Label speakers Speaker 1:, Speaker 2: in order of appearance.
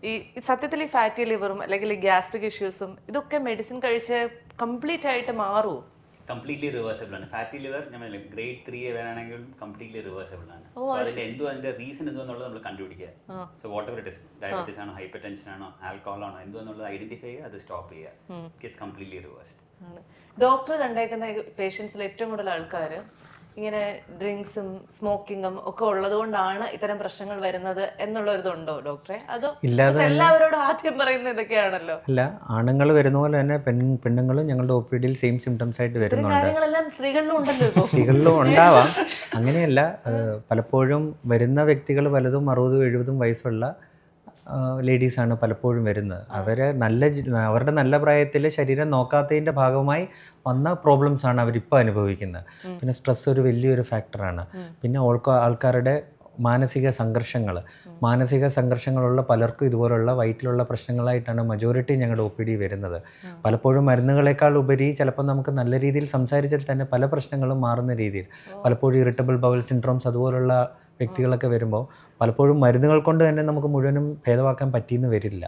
Speaker 1: ഈ സത്യത്തിൽ ഈ ഫാറ്റി ലിവറും അല്ലെങ്കിൽ ഈ ഗ്യാസ്ട്രിക് ഇഷ്യൂസും ഇതൊക്കെ മെഡിസിൻ കഴിച്ച് കംപ്ലീറ്റ് ആയിട്ട് മാറുമോ?
Speaker 2: കംപ്ലീറ്റ്ലി റിവേഴ്സിബിൾ ആണ്. ഫാറ്റി ലിവർ നമ്മൾ ഗ്രേഡ് 3 വരാണെങ്കിലും കംപ്ലീറ്റ്ലി റിവേഴ്സിബിൾ ആണ്. സോ അതിന്റെ റീസൺ എന്തുവെന്നുള്ളത് നമ്മൾ കണ്ടുപിടിക്കുക. So what ever it is, diabetes ആണോ, ഹൈപ്പർ ടെൻഷൻ ആണോ, ആൽക്കഹോൾ ആണോ, എന്തുവെന്നുള്ളത് ഐഡന്റിഫൈ ചെയ്യുക, അത് സ്റ്റോപ്പ് ചെയ്യുക. It's completely reversed.
Speaker 1: ഡോക്ടർ കണ്ടേക്കുന്ന പേഷ്യൻസിൽ ഏറ്റവും കൂടുതൽ ആൾക്കാർ ഇങ്ങനെ ഡ്രിങ്ക്സും സ്മോക്കിങ്ങും ഒക്കെ ഉള്ളത് കൊണ്ടാണ് ഇത്തരം പ്രശ്നങ്ങൾ വരുന്നത് എന്നുള്ള ഒരു ഇതുണ്ടോ ഡോക്ടറെ? അതോ എല്ലാവരോടും ആദ്യം പറയുന്നത് ഇതൊക്കെയാണല്ലോ?
Speaker 3: അല്ല, ആണുങ്ങൾ വരുന്ന പോലെ തന്നെ പെണ്ണുങ്ങളും ഞങ്ങളുടെ ഒ പി ഡിയിൽ സെയിം സിംറ്റംസ് ആയിട്ട് വരുന്നുണ്ട്.
Speaker 1: കാര്യങ്ങളെല്ലാം സ്ത്രീകളിലും ഉണ്ടല്ലോ.
Speaker 3: സ്ത്രീകളിലും ഉണ്ടാവാം, അങ്ങനെയല്ല. പലപ്പോഴും വരുന്ന വ്യക്തികൾ പലതും 60-70 വയസ്സുള്ള ലേഡീസാണ് പലപ്പോഴും വരുന്നത്. അവരുടെ നല്ല പ്രായത്തിൽ ശരീരം നോക്കാത്തതിൻ്റെ ഭാഗമായി വന്ന പ്രോബ്ലംസാണ് അവരിപ്പോൾ അനുഭവിക്കുന്നത്. പിന്നെ സ്ട്രെസ് ഒരു വലിയൊരു ഫാക്ടറാണ്. പിന്നെ ആൾക്കാരുടെ മാനസിക സംഘർഷങ്ങളുള്ള പലർക്കും ഇതുപോലുള്ള വയറ്റിലുള്ള പ്രശ്നങ്ങളായിട്ടാണ് മജോറിറ്റി ഞങ്ങളുടെ ഒ പി ഡി വരുന്നത്. പലപ്പോഴും മരുന്നുകളെക്കാൾ ഉപരി ചിലപ്പോൾ നമുക്ക് നല്ല രീതിയിൽ സംസാരിച്ചാൽ തന്നെ പല പ്രശ്നങ്ങളും മാറുന്ന രീതിയിൽ, പലപ്പോഴും ഇറിറ്റബിൾ ബവൽ സിൻഡ്രോംസ് അതുപോലുള്ള വ്യക്തികളൊക്കെ വരുമ്പോൾ പലപ്പോഴും മരുന്നുകൾ കൊണ്ട് തന്നെ നമുക്ക് മുഴുവനും ഭേദമാക്കാൻ പറ്റിയെന്ന് വരില്ല.